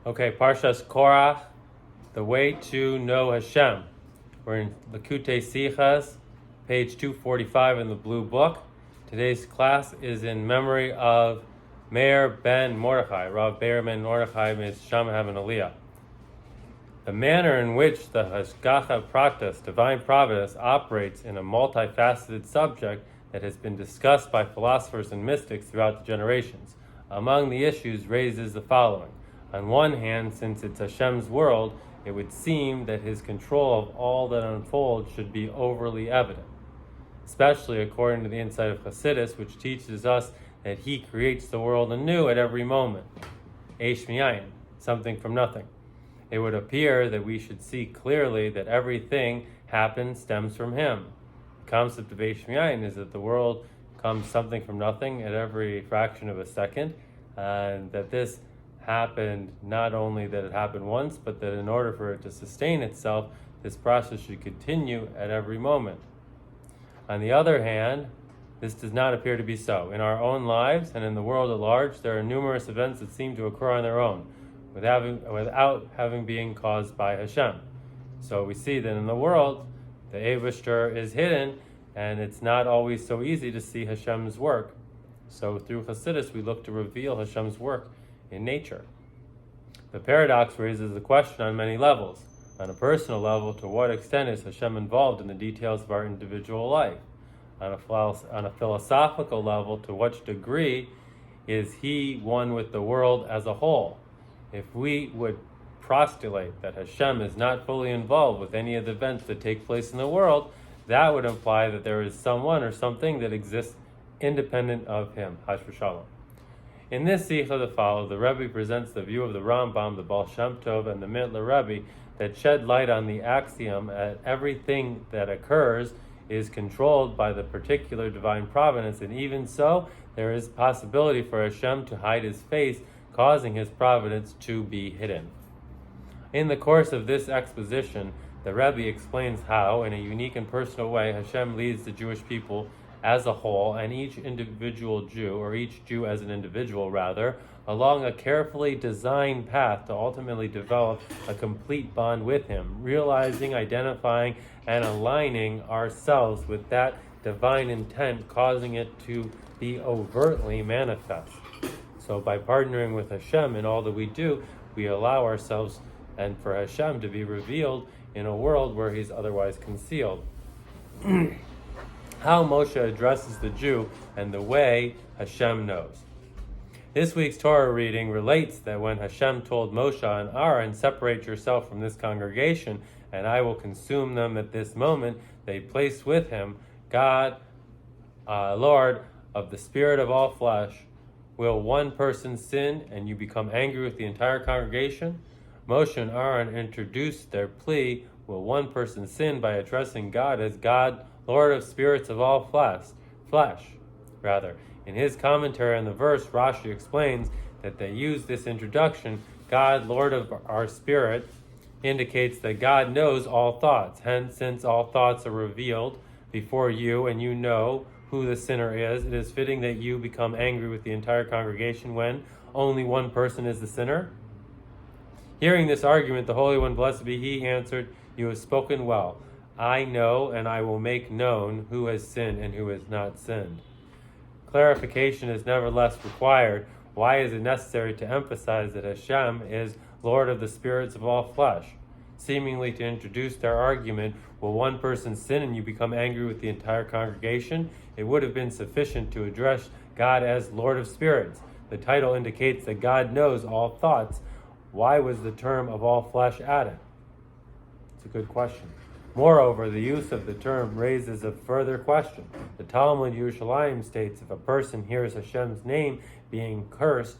Okay, Parsha's Korach, the way to know Hashem. We're in Likkutei Sichos, page 245 in the blue book. Today's class is in memory of Meir ben Mordechai. Rav Meir ben Mordechai, may his Shama have an aliyah. The manner in which the Hashgacha Pratis, divine providence, operates in a multifaceted subject that has been discussed by philosophers and mystics throughout the generations. Among the issues raised is the following. On one hand, since it's Hashem's world, it would seem that his control of all that unfolds should be overly evident, especially according to the insight of Chassidus, which teaches us that he creates the world anew at every moment. Eish miyayin, something from nothing. It would appear that we should see clearly that everything happens stems from him. The concept of Eish miyayin is that the world comes something from nothing at every fraction of a second, and that this happened, not only that it happened once, but that in order for it to sustain itself, this process should continue at every moment. On the other hand, this does not appear to be so. In our own lives and in the world at large, there are numerous events that seem to occur on their own, without having been caused by Hashem. So we see that in the world, the Eivishter is hidden, and it's not always so easy to see Hashem's work. So through Chassidus, we look to reveal Hashem's work in nature. The paradox raises the question on many levels. On a personal level, to what extent is Hashem involved in the details of our individual life? On a philosophical level, to what degree is he one with the world as a whole? If we would postulate that Hashem is not fully involved with any of the events that take place in the world, that would imply that there is someone or something that exists independent of him. Hash v'shalom. In this Sichah that follows, the Rebbe presents the view of the Rambam, the Baal Shem Tov, and the Mittler Rebbe that shed light on the axiom that everything that occurs is controlled by the particular divine providence, and even so, there is possibility for Hashem to hide his face, causing his providence to be hidden. In the course of this exposition, the Rebbe explains how, in a unique and personal way, Hashem leads the Jewish people as a whole, and each individual Jew, or each Jew as an individual rather, along a carefully designed path to ultimately develop a complete bond with him, realizing, identifying, and aligning ourselves with that divine intent, causing it to be overtly manifest. So by partnering with Hashem in all that we do, we allow ourselves and for Hashem to be revealed in a world where he's otherwise concealed. How Moshe addresses the Jew and the way Hashem knows. This week's Torah reading relates that when Hashem told Moshe and Aaron, "Separate yourself from this congregation, and I will consume them at this moment," they placed with him, God, Lord of the Spirit of all flesh. Will one person sin and you become angry with the entire congregation? Moshe and Aaron introduced their plea, will one person sin, by addressing God as God, Lord of spirits of all flesh. In his commentary on the verse, Rashi explains that they use this introduction, God, Lord of our spirit, indicates that God knows all thoughts. Hence, since all thoughts are revealed before you and you know who the sinner is, it is fitting that you become angry with the entire congregation when only one person is the sinner. Hearing this argument, the Holy One, blessed be he, answered, "You have spoken well. I know, and I will make known who has sinned and who has not sinned." Clarification is nevertheless required. Why is it necessary to emphasize that Hashem is Lord of the spirits of all flesh? Seemingly to introduce their argument, will one person sin and you become angry with the entire congregation? It would have been sufficient to address God as Lord of spirits. The title indicates that God knows all thoughts. Why was the term of all flesh added? It's a good question. Moreover, the use of the term raises a further question. The Talmud Yerushalayim states if a person hears Hashem's name being cursed,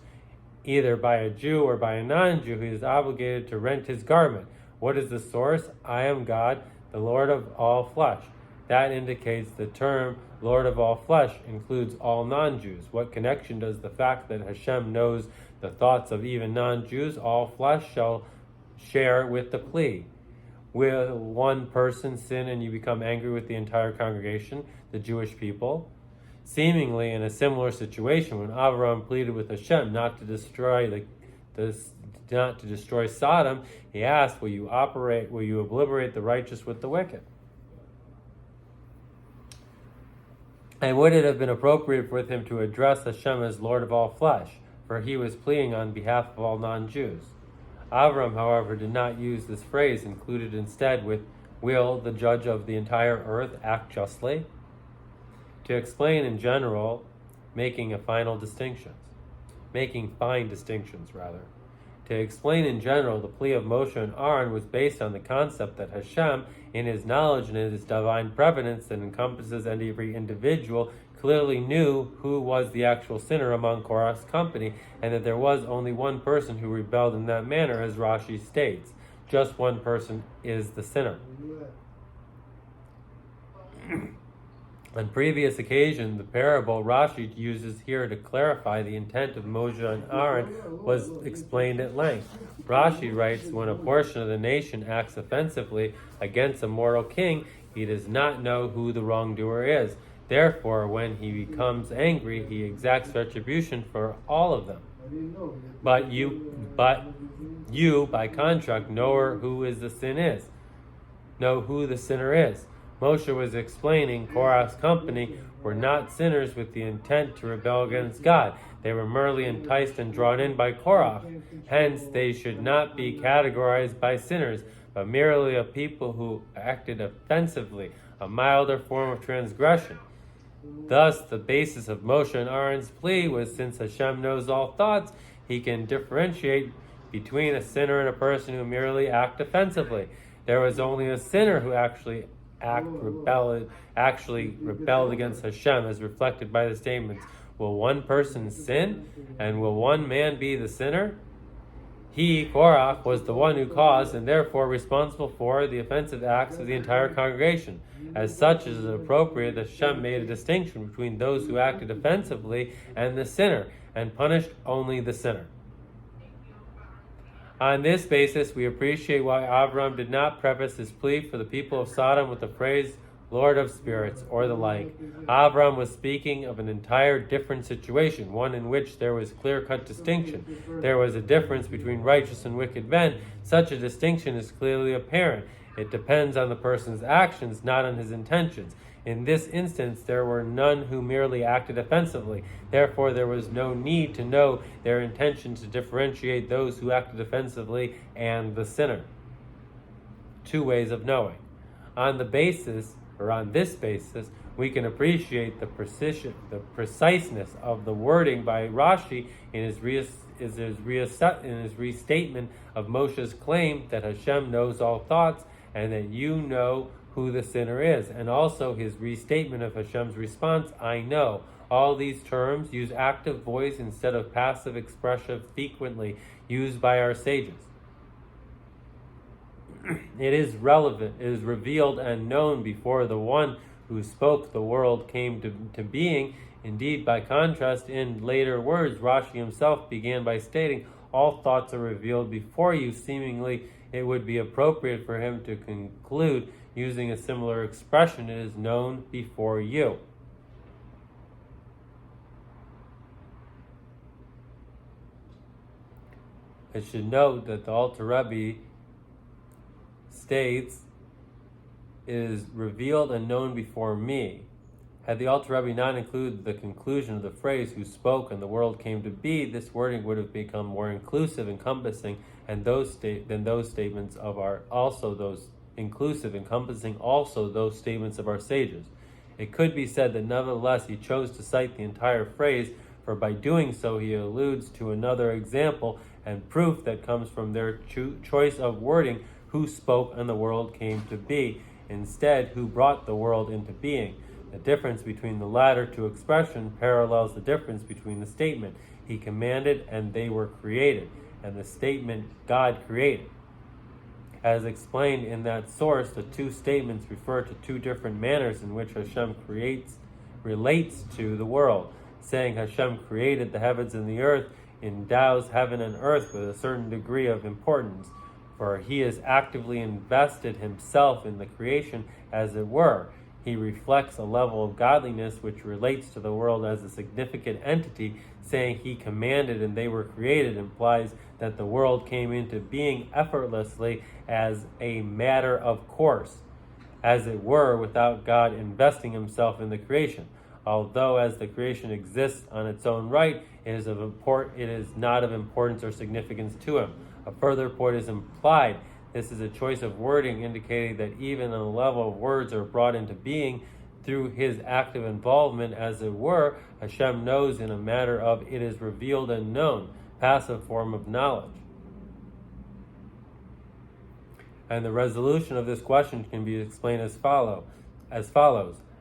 either by a Jew or by a non-Jew, he is obligated to rent his garment. What is the source? I am God, the Lord of all flesh. That indicates the term Lord of all flesh includes all non-Jews. What connection does the fact that Hashem knows the thoughts of even non-Jews, all flesh, shall share with the plea? Will one person sin and you become angry with the entire congregation, the Jewish people? Seemingly in a similar situation, when Avraham pleaded with Hashem not to destroy not to destroy Sodom, he asked, will you obliterate the righteous with the wicked? And would it have been appropriate for him to address Hashem as Lord of all flesh? For he was pleading on behalf of all non-Jews. Avram, however, did not use this phrase, included instead with, will the judge of the entire earth act justly? To explain in general, making fine distinctions. To explain in general, the plea of Moshe and Aaron was based on the concept that Hashem, in his knowledge and in his divine preeminence that encompasses every individual, clearly knew who was the actual sinner among Korach's company, and that there was only one person who rebelled in that manner, as Rashi states. Just one person is the sinner. On previous occasion, the parable Rashi uses here to clarify the intent of Moshe and Aaron was explained at length. Rashi writes, when a portion of the nation acts offensively against a mortal king, he does not know who the wrongdoer is. Therefore, when he becomes angry, he exacts retribution for all of them. But you, by contract, know who the sinner is. Moshe was explaining Korach's company were not sinners with the intent to rebel against God. They were merely enticed and drawn in by Korach. Hence, they should not be categorized by sinners, but merely a people who acted offensively, a milder form of transgression. Thus, the basis of Moshe and Aaron's plea was, since Hashem knows all thoughts, he can differentiate between a sinner and a person who merely act offensively. There was only a sinner who actually rebelled against Hashem, as reflected by the statements, will one person sin, and will one man be the sinner? He, Korach, was the one who caused and therefore responsible for the offensive acts of the entire congregation. As such, it is appropriate that Hashem made a distinction between those who acted offensively and the sinner, and punished only the sinner. On this basis, we appreciate why Avram did not preface his plea for the people of Sodom with the phrase, Lord of spirits, or the like. Avram was speaking of an entire different situation, one in which there was clear-cut distinction. There was a difference between righteous and wicked men. Such a distinction is clearly apparent. It depends on the person's actions, not on his intentions. In this instance, there were none who merely acted offensively. Therefore, there was no need to know their intention to differentiate those who acted offensively and the sinner. Two ways of knowing. On this basis, we can appreciate the preciseness of the wording by Rashi in his restatement of Moshe's claim that Hashem knows all thoughts and that you know who the sinner is, and also his restatement of Hashem's response, I know. All these terms use active voice instead of passive expression frequently used by our sages. It is revealed and known before the one who spoke the world came to being. Indeed, by contrast, in later words, Rashi himself began by stating, all thoughts are revealed before you. Seemingly, it would be appropriate for him to conclude using a similar expression, it is known before you. It should note that the Alter Rebbe states, it is revealed and known before me. Had the Alter Rebbe not included the conclusion of the phrase, who spoke and the world came to be, this wording would have become more inclusive, encompassing, and those statements of encompassing also those statements of our sages. It could be said that nevertheless he chose to cite the entire phrase, for by doing so he alludes to another example and proof that comes from their choice of wording, who spoke and the world came to be, instead, who brought the world into being. The difference between the latter two expressions parallels the difference between the statement, he commanded and they were created, and the statement, God created. As explained in that source, the two statements refer to two different manners in which Hashem relates to the world. Saying Hashem created the heavens and the earth endows heaven and earth with a certain degree of importance, for he has actively invested himself in the creation, as it were. He reflects a level of godliness which relates to the world as a significant entity. Saying he commanded and they were created implies that the world came into being effortlessly as a matter of course, as it were, without God investing himself in the creation. Although as the creation exists on its own right, it is not of importance or significance to him. A further point is implied. This is a choice of wording indicating that even on the level of words are brought into being through his active involvement, as it were, Hashem knows in a matter of it is revealed and known, passive form of knowledge. And the resolution of this question can be explained as follows.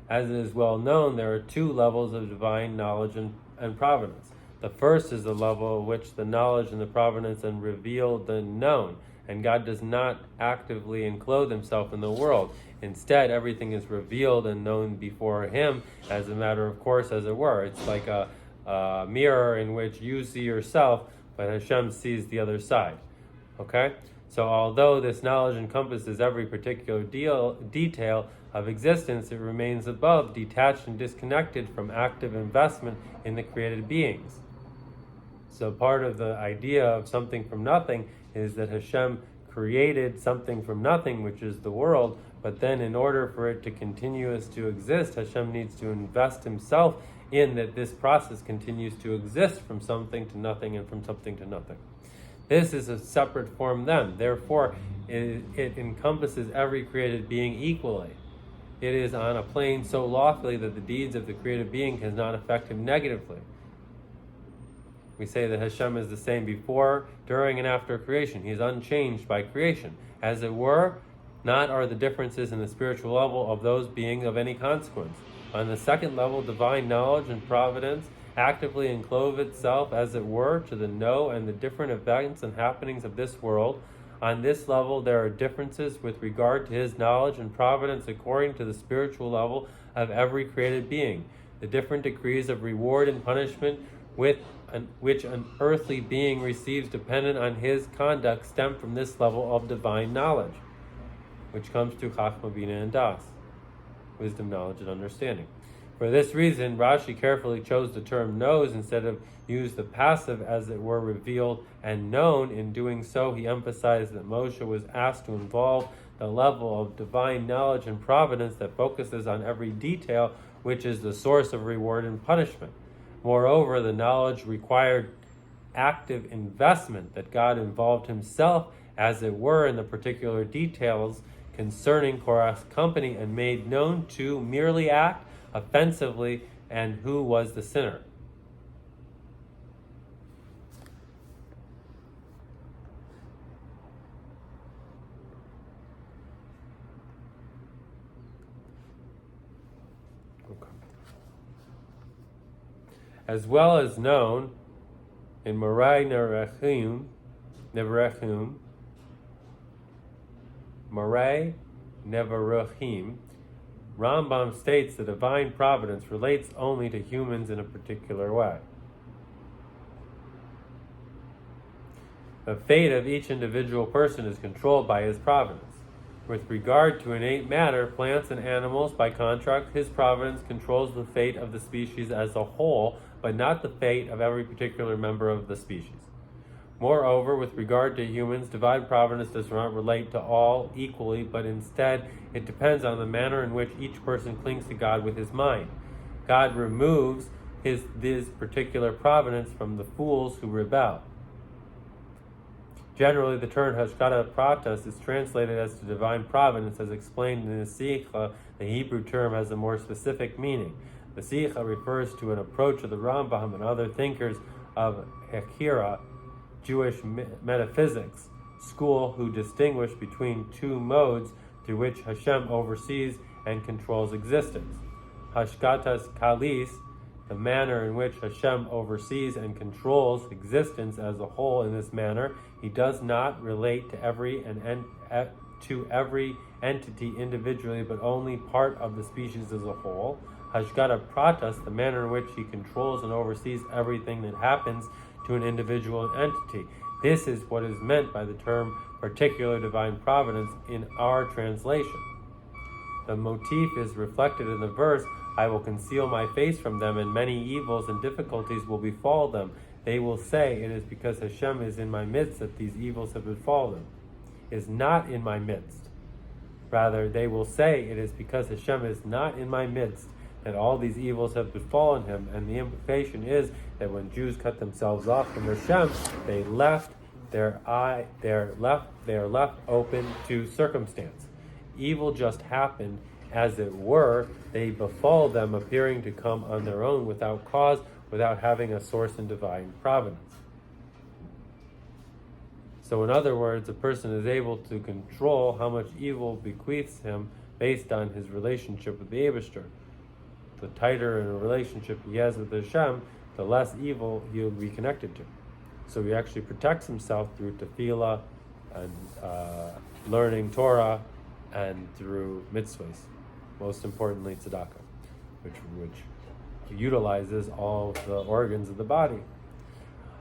As it is well known, there are two levels of divine knowledge and providence. The first is the level at which the knowledge and the providence and reveal the known, and God does not actively enclose himself in the world. Instead, everything is revealed and known before him as a matter of course, as it were. It's like a mirror in which you see yourself, but Hashem sees the other side. Okay? So although this knowledge encompasses every particular detail of existence, it remains above, detached and disconnected from active investment in the created beings. So part of the idea of something from nothing is that Hashem created something from nothing, which is the world, but then in order for it to continue to exist, Hashem needs to invest himself in that this process continues to exist from something to nothing and from something to nothing. This is a separate form then. Therefore, it encompasses every created being equally. It is on a plane so lofty that the deeds of the created being cannot affect him negatively. We say that Hashem is the same before, during, and after creation. He is unchanged by creation. As it were, not are the differences in the spiritual level of those beings of any consequence. On the second level, divine knowledge and providence actively enclose itself, as it were, to the know and the different events and happenings of this world. On this level, there are differences with regard to his knowledge and providence according to the spiritual level of every created being. The different degrees of reward and punishment which an earthly being receives dependent on his conduct stem from this level of divine knowledge, which comes through Chachma, Bina, and Das, wisdom, knowledge, and understanding. For this reason, Rashi carefully chose the term knows instead of use the passive, as it were, revealed and known. In doing so, he emphasized that Moshe was asked to involve the level of divine knowledge and providence that focuses on every detail, which is the source of reward and punishment. Moreover, the knowledge required active investment, that God involved himself, as it were, in the particular details concerning Korach's company and made known to merely act offensively and who was the sinner. As well as known in Moray Neverechim, Rambam states the divine providence relates only to humans in a particular way. The fate of each individual person is controlled by his providence. With regard to innate matter, plants and animals, by contrast, his providence controls the fate of the species as a whole, but not the fate of every particular member of the species. Moreover, with regard to humans, divine providence does not relate to all equally, but instead it depends on the manner in which each person clings to God with his mind. God removes this particular providence from the fools who rebel. Generally, the term Hashgacha Pratas is translated as to divine providence, as explained in the Sichah. The Hebrew term has a more specific meaning. The Sichah refers to an approach of the Rambam and other thinkers of Hekira, Jewish metaphysics school, who distinguish between two modes through which Hashem oversees and controls existence. Hashgatas Kalis, the manner in which Hashem oversees and controls existence as a whole. In this manner, he does not relate to every entity individually, but only part of the species as a whole. Hashgacha Pratas, the manner in which he controls and oversees everything that happens to an individual entity. This is what is meant by the term particular divine providence in our translation. The motif is reflected in the verse, I will conceal my face from them, and many evils and difficulties will befall them. They will say, it is because Hashem is in my midst that these evils have befallen them. Is not in my midst. Rather, they will say, it is because Hashem is not in my midst that all these evils have befallen him. And the implication is that when Jews cut themselves off from Hashem, they are left open to circumstance. Evil just happened, as it were. They befall them, appearing to come on their own without cause, without having a source in divine providence. So in other words, a person is able to control how much evil bequeaths him based on his relationship with the Eibishter. The tighter in a relationship he has with Hashem, the less evil he'll be connected to. So he actually protects himself through tefillah and learning Torah and through mitzvahs. Most importantly, tzedakah, which utilizes all of the organs of the body.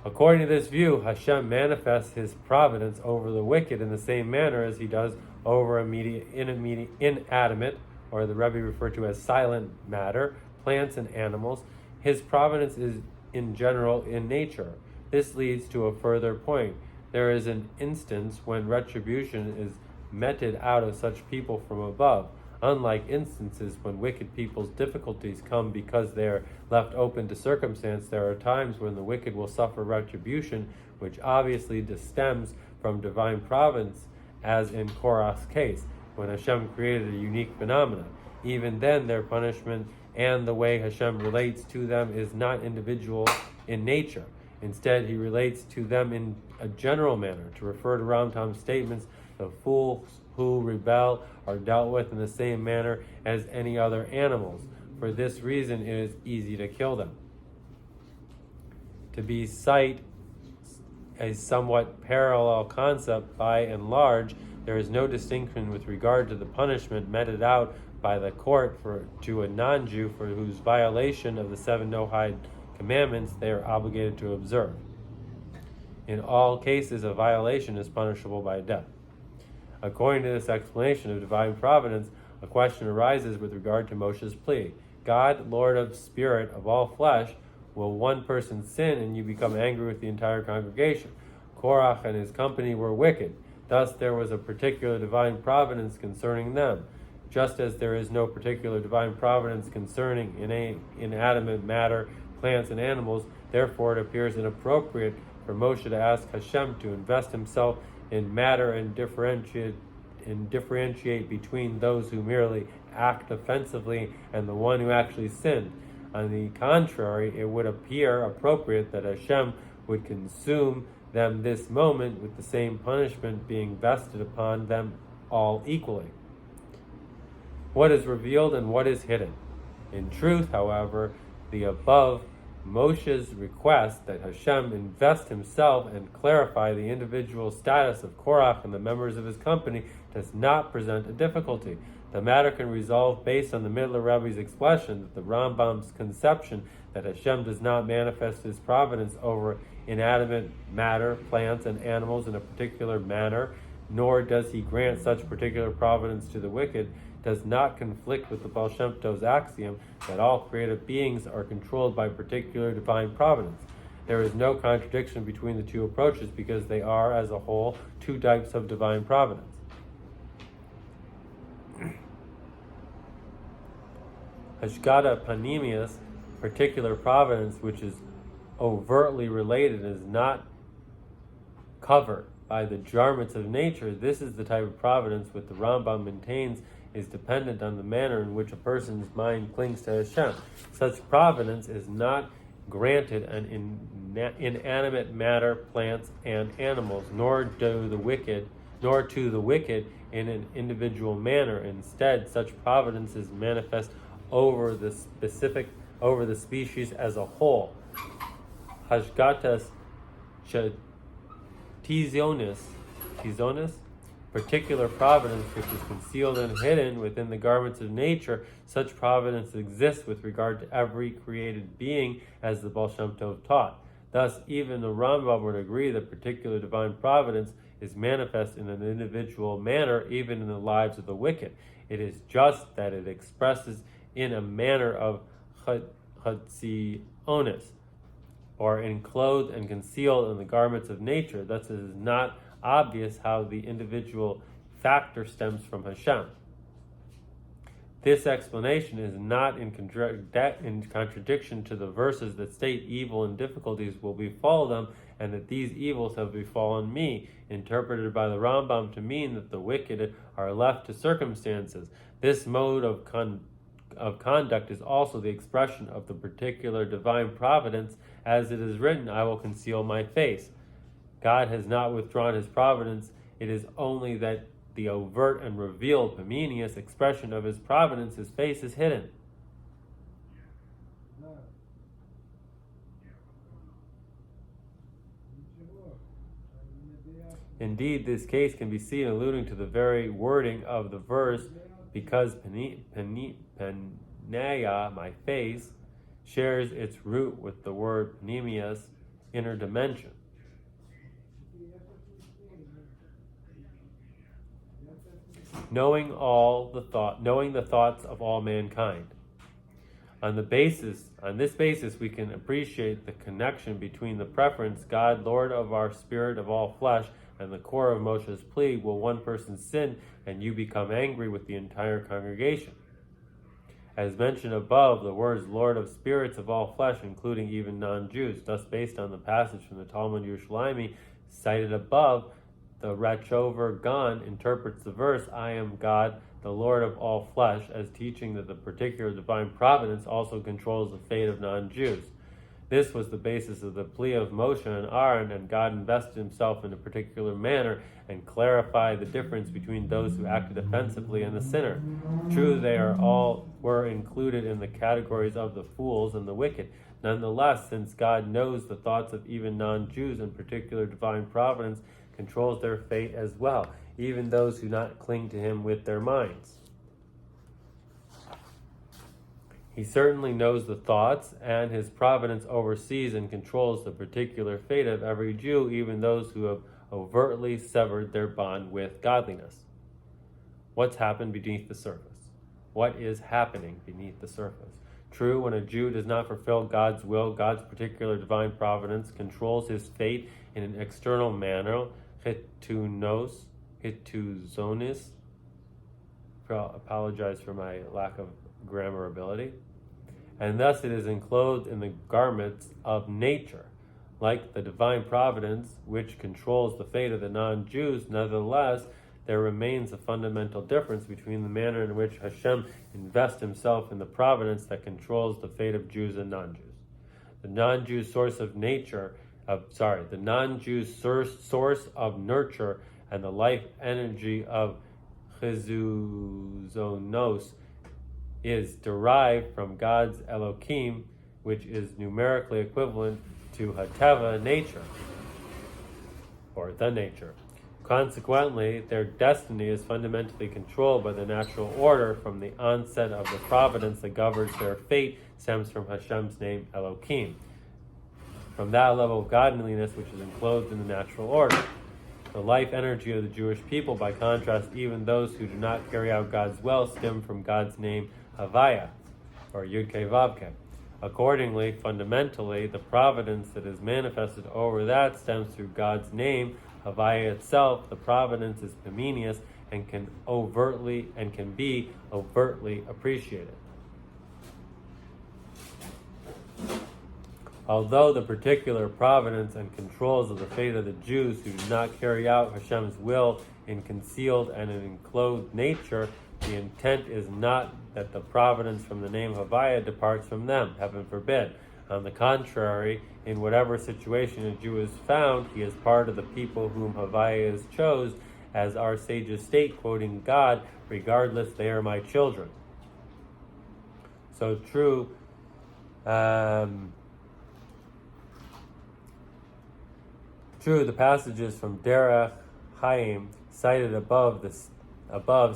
According to this view, Hashem manifests his providence over the wicked in the same manner as he does over inanimate, or the Rebbe referred to as silent matter, plants and animals. His providence is in general in nature. This leads to a further point. There is an instance when retribution is meted out of such people from above. Unlike instances when wicked people's difficulties come because they are left open to circumstance, there are times when the wicked will suffer retribution, which obviously stems from divine providence, as in Korach's case, when Hashem created a unique phenomenon. Even then, their punishment and the way Hashem relates to them is not individual in nature. Instead, he relates to them in a general manner. To refer to Ramtam's statements, the fools who rebel are dealt with in the same manner as any other animals. For this reason, it is easy to kill them. To be cite a somewhat parallel concept, by and large, there is no distinction with regard to the punishment meted out by the court to a non-Jew for whose violation of the 7 no-hide commandments they are obligated to observe. In all cases, a violation is punishable by death. According to this explanation of divine providence, a question arises with regard to Moshe's plea. God, Lord of spirit of all flesh, will one person sin and you become angry with the entire congregation? Korach and his company were wicked. Thus there was a particular divine providence concerning them. Just as there is no particular divine providence concerning inanimate matter, plants, and animals, therefore it appears inappropriate for Moshe to ask Hashem to invest himself in matter and differentiate between those who merely act offensively and the one who actually sinned. On the contrary, it would appear appropriate that Hashem would consume them this moment with the same punishment being vested upon them all equally. What is revealed and what is hidden? In truth, however, the above Moshe's request that Hashem invest himself and clarify the individual status of Korach and the members of his company does not present a difficulty. The matter can resolve based on the Middle Rebbe's expression that the Rambam's conception that Hashem does not manifest his providence over inanimate matter, plants, and animals in a particular manner, nor does he grant such particular providence to the wicked, does not conflict with the Baal Shem Tov's axiom that all creative beings are controlled by particular divine providence. There is no contradiction between the two approaches because they are, as a whole, two types of divine providence. Hashgata Panemius, particular providence, which is overtly related and is not covered by the jarmats of nature, this is the type of providence which the Rambam maintains is dependent on the manner in which a person's mind clings to Hashem. Such providence is not granted an inanimate matter, plants, and animals, nor to the wicked in an individual manner. Instead, such providence is manifest over the species as a whole. Hashgatas Tizonis, particular providence which is concealed and hidden within the garments of nature, such providence exists with regard to every created being, as the Baal Shem Tov taught. Thus, even the Rambam would agree that particular divine providence is manifest in an individual manner, even in the lives of the wicked. It is just that it expresses in a manner of chatzionis, or enclosed and concealed in the garments of nature. Thus, it is not obvious how the individual factor stems from Hashem. This explanation is not in contradiction to the verses that state evil and difficulties will befall them, and that these evils have befallen me, interpreted by the Rambam to mean that the wicked are left to circumstances. This mode of conduct is also the expression of the particular divine providence, as it is written, I will conceal my face. God has not withdrawn his providence, it is only that the overt and revealed Pamenius expression of his providence, his face, is hidden. Indeed, this case can be seen alluding to the very wording of the verse, because Panea, my face, shares its root with the word Panemius, inner dimension. Knowing the thoughts of all mankind. On this basis, we can appreciate the connection between the preference, God, Lord of our spirit of all flesh, and the core of Moshe's plea, will one person sin and you become angry with the entire congregation? As mentioned above, the words Lord of spirits of all flesh, including even non-Jews, thus based on the passage from the Talmud Yerushalmi cited above, the Rachover Gan interprets the verse, I am God, the Lord of all flesh, as teaching that the particular divine providence also controls the fate of non-Jews. This was the basis of the plea of Moshe and Aaron, and God invested himself in a particular manner and clarified the difference between those who acted offensively and the sinner. True, they were included in the categories of the fools and the wicked. Nonetheless, since God knows the thoughts of even non-Jews, and particular divine providence controls their fate as well, even those who not cling to him with their minds. He certainly knows the thoughts, and his providence oversees and controls the particular fate of every Jew, even those who have overtly severed their bond with godliness. What's happened beneath the surface? What is happening beneath the surface? True, when a Jew does not fulfill God's will, God's particular divine providence controls his fate in an external manner, hituzonis. Apologize for my lack of grammar ability. And thus it is enclosed in the garments of nature. Like the divine providence, which controls the fate of the non-Jews, nevertheless, there remains a fundamental difference between the manner in which Hashem invests himself in the providence that controls the fate of Jews and non-Jews. The non-Jew source of the non-Jews source of nurture and the life energy of chizuzonos is derived from God's Elohim, which is numerically equivalent to Hateva, nature, or the nature. Consequently, their destiny is fundamentally controlled by the natural order. From the onset of the providence that governs their fate stems from Hashem's name Elohim, from that level of godliness which is enclosed in the natural order. The life energy of the Jewish people, by contrast, even those who do not carry out God's will, stem from God's name Havaya, or Yud-Kei Vav-Kei. Accordingly, fundamentally, the providence that is manifested over that stems through God's name, Havaya itself. The providence is Pamenius and can be overtly appreciated. Although the particular providence and controls of the fate of the Jews who do not carry out Hashem's will in concealed and in enclosed nature, the intent is not that the providence from the name Havaya departs from them, heaven forbid. On the contrary, in whatever situation a Jew is found, he is part of the people whom Havaya is chose, as our sages state, quoting God, regardless, they are my children. So true, the passages from Derech Chaim cited above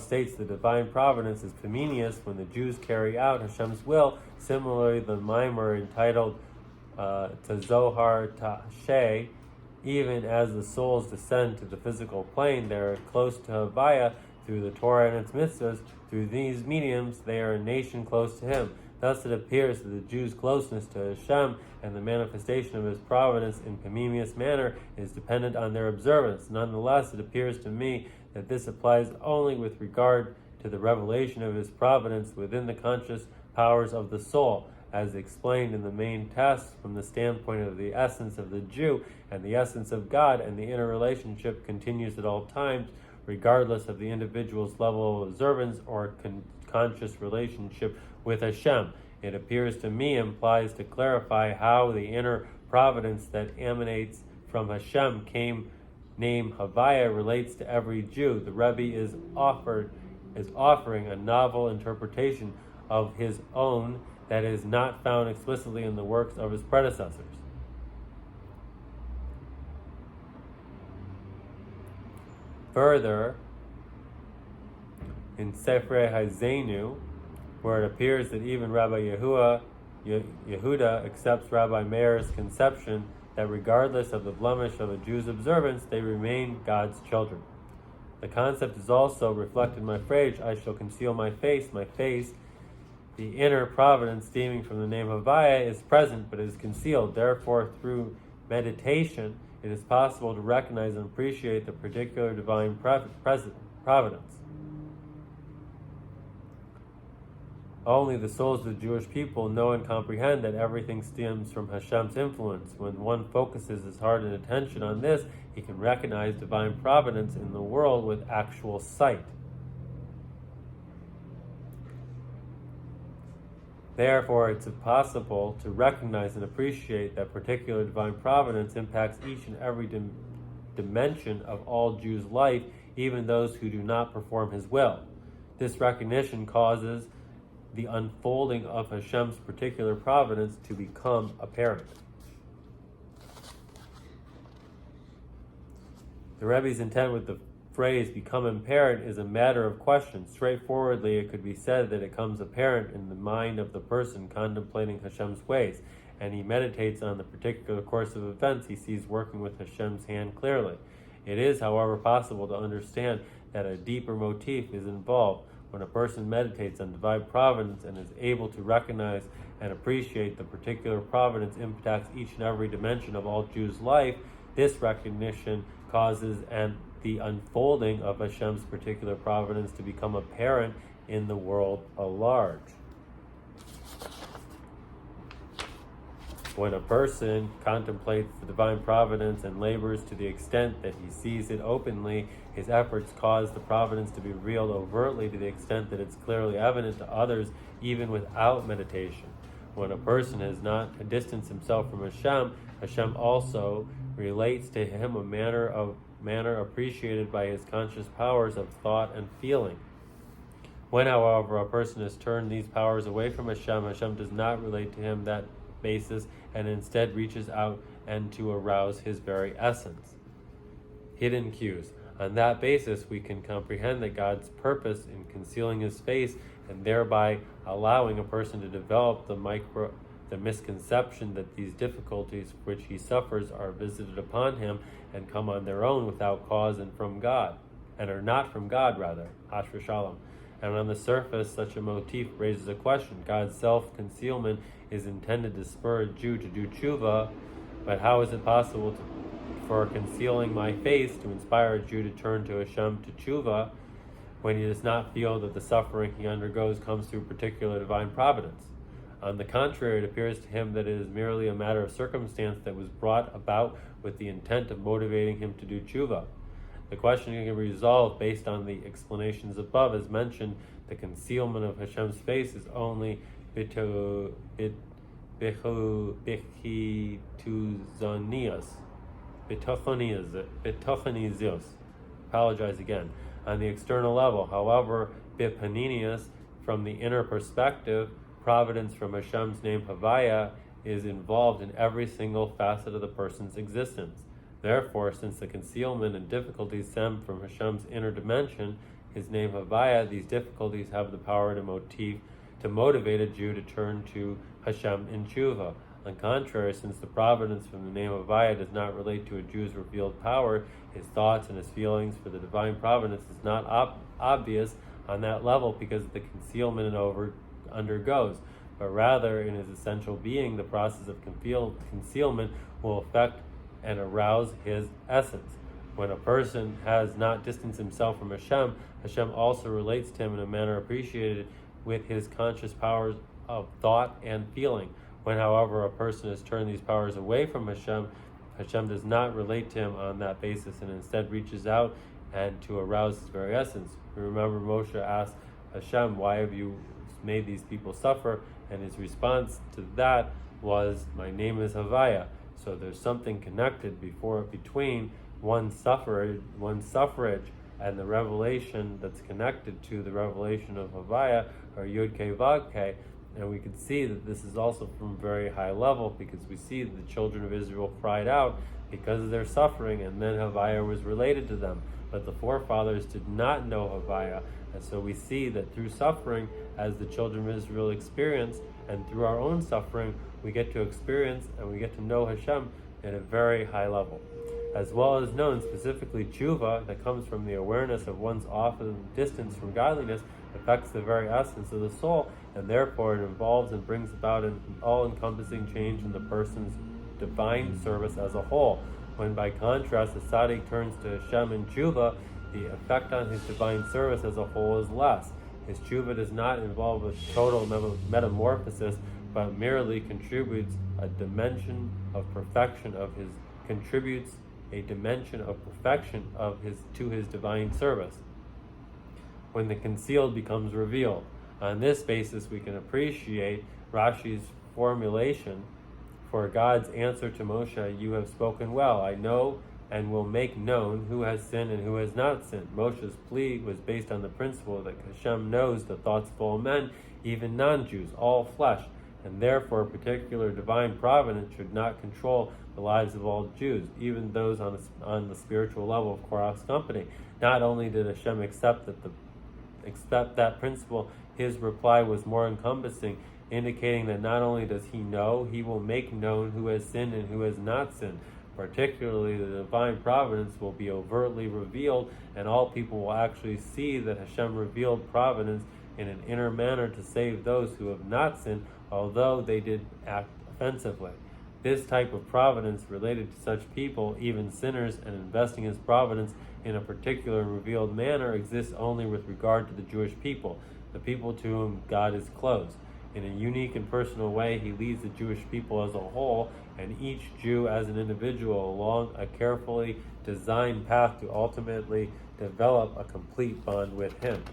states the divine providence is Pamenius when the Jews carry out Hashem's will. Similarly, the mimer entitled to Zohar Tashay, even as the souls descend to the physical plane, they are close to Havaya through the Torah and its mitzvahs. Through these mediums, they are a nation close to Him. Thus it appears that the Jews' closeness to Hashem and the manifestation of His providence in Pamimius manner is dependent on their observance. Nonetheless, it appears to me that this applies only with regard to the revelation of His providence within the conscious powers of the soul, as explained in the main test from the standpoint of the essence of the Jew and the essence of God, and the interrelationship continues at all times, regardless of the individual's level of observance or conscious relationship with Hashem. It appears to me implies to clarify how the inner providence that emanates from Hashem name Havaya relates to every Jew. The Rebbe is offering a novel interpretation of his own that is not found explicitly in the works of his predecessors. Further, in Sefrei Hazenu, where it appears that even Rabbi Yehuda accepts Rabbi Meir's conception that regardless of the blemish of a Jew's observance, they remain God's children. The concept is also reflected in my phrase, I shall conceal my face. The inner providence stemming from the name Havaya is present but is concealed. Therefore, through meditation, it is possible to recognize and appreciate the particular divine providence. Only the souls of the Jewish people know and comprehend that everything stems from Hashem's influence. When one focuses his heart and attention on this, he can recognize divine providence in the world with actual sight. Therefore, it's possible to recognize and appreciate that particular divine providence impacts each and every dimension of all Jews' life, even those who do not perform His will. This recognition causes the unfolding of Hashem's particular providence to become apparent. The Rebbe's intent with the phrase become apparent is a matter of question. Straightforwardly, it could be said that it comes apparent in the mind of the person contemplating Hashem's ways, and he meditates on the particular course of events he sees working with Hashem's hand clearly. It is, however, possible to understand that a deeper motif is involved. When a person meditates on divine providence and is able to recognize and appreciate the particular providence impacts each and every dimension of all Jews' life, this recognition causes the unfolding of Hashem's particular providence to become apparent in the world at large. When a person contemplates the divine providence and labors to the extent that he sees it openly, his efforts cause the providence to be revealed overtly to the extent that it's clearly evident to others, even without meditation. When a person has not distanced himself from Hashem, Hashem also relates to him a manner appreciated by his conscious powers of thought and feeling. When, however, a person has turned these powers away from Hashem, Hashem does not relate to him that basis and instead reaches out and to arouse his very essence. Hidden cues. On that basis, we can comprehend that God's purpose in concealing His face and thereby allowing a person to develop the misconception that these difficulties which he suffers are visited upon him and come on their own without cause and from God, and are not from God, rather, Ashra Shalom. And on the surface, such a motif raises a question. God's self-concealment is intended to spur a Jew to do tshuva, but how is it possible for concealing my face to inspire a Jew to turn to Hashem to tshuva when he does not feel that the suffering he undergoes comes through particular divine providence? On the contrary, it appears to him that it is merely a matter of circumstance that was brought about with the intent of motivating him to do tshuva. The question can be resolved based on the explanations above. As mentioned, the concealment of Hashem's face is only betochonius. Apologize again. On the external level, however, bipaninius, from the inner perspective, providence from Hashem's name Havaya is involved in every single facet of the person's existence. Therefore, since the concealment and difficulties stem from Hashem's inner dimension, His name Havaya, these difficulties have the power to motivate a Jew to turn to Hashem in tshuva. On the contrary, since the providence from the name Havaya does not relate to a Jew's revealed power, his thoughts and his feelings for the divine providence is not obvious on that level because of the concealment it undergoes, but rather in his essential being, the process of concealment will affect and arouse his essence. When a person has not distanced himself from Hashem, Hashem also relates to him in a manner appreciated with his conscious powers of thought and feeling. When, however, a person has turned these powers away from Hashem, Hashem does not relate to him on that basis and instead reaches out and to arouse his very essence. Remember, Moshe asked Hashem, "Why have you made these people suffer?" And his response to that was, "My name is Havaya." So there's something connected between one's suffrage and the revelation that's connected to the revelation of Havaya, or Yud Kei Vav Kei. And we can see that this is also from a very high level, because we see that the children of Israel cried out because of their suffering, and then Havaya was related to them. But the forefathers did not know Havaya. And so we see that through suffering, as the children of Israel experienced, and through our own suffering, we get to experience and we get to know Hashem at a very high level. As well as known specifically tshuva, that comes from the awareness of one's often distance from godliness, affects the very essence of the soul, and therefore it involves and brings about an all-encompassing change in the person's divine service as a whole. When by contrast the tzaddik turns to Hashem in tshuva, the effect on his divine service as a whole is less. His tshuva does not involve a total metamorphosis, but merely contributes a dimension of perfection to his divine service. When the concealed becomes revealed. On this basis, we can appreciate Rashi's formulation for God's answer to Moshe, "You have spoken well. I know and will make known who has sinned and who has not sinned." Moshe's plea was based on the principle that Hashem knows the thoughts of all men, even non-Jews, all flesh, and therefore a particular divine providence should not control the lives of all Jews, even those on the spiritual level of Korach's company. Not only did Hashem accept that principle, his reply was more encompassing, indicating that not only does he know, he will make known who has sinned and who has not sinned. Particularly, the divine providence will be overtly revealed, and all people will actually see that Hashem revealed providence in an inner manner to save those who have not sinned, although they did act offensively. This type of providence related to such people, even sinners, and investing his providence in a particular revealed manner exists only with regard to the Jewish people, the people to whom God is close. In a unique and personal way, he leads the Jewish people as a whole, and each Jew as an individual, along a carefully designed path to ultimately develop a complete bond with him.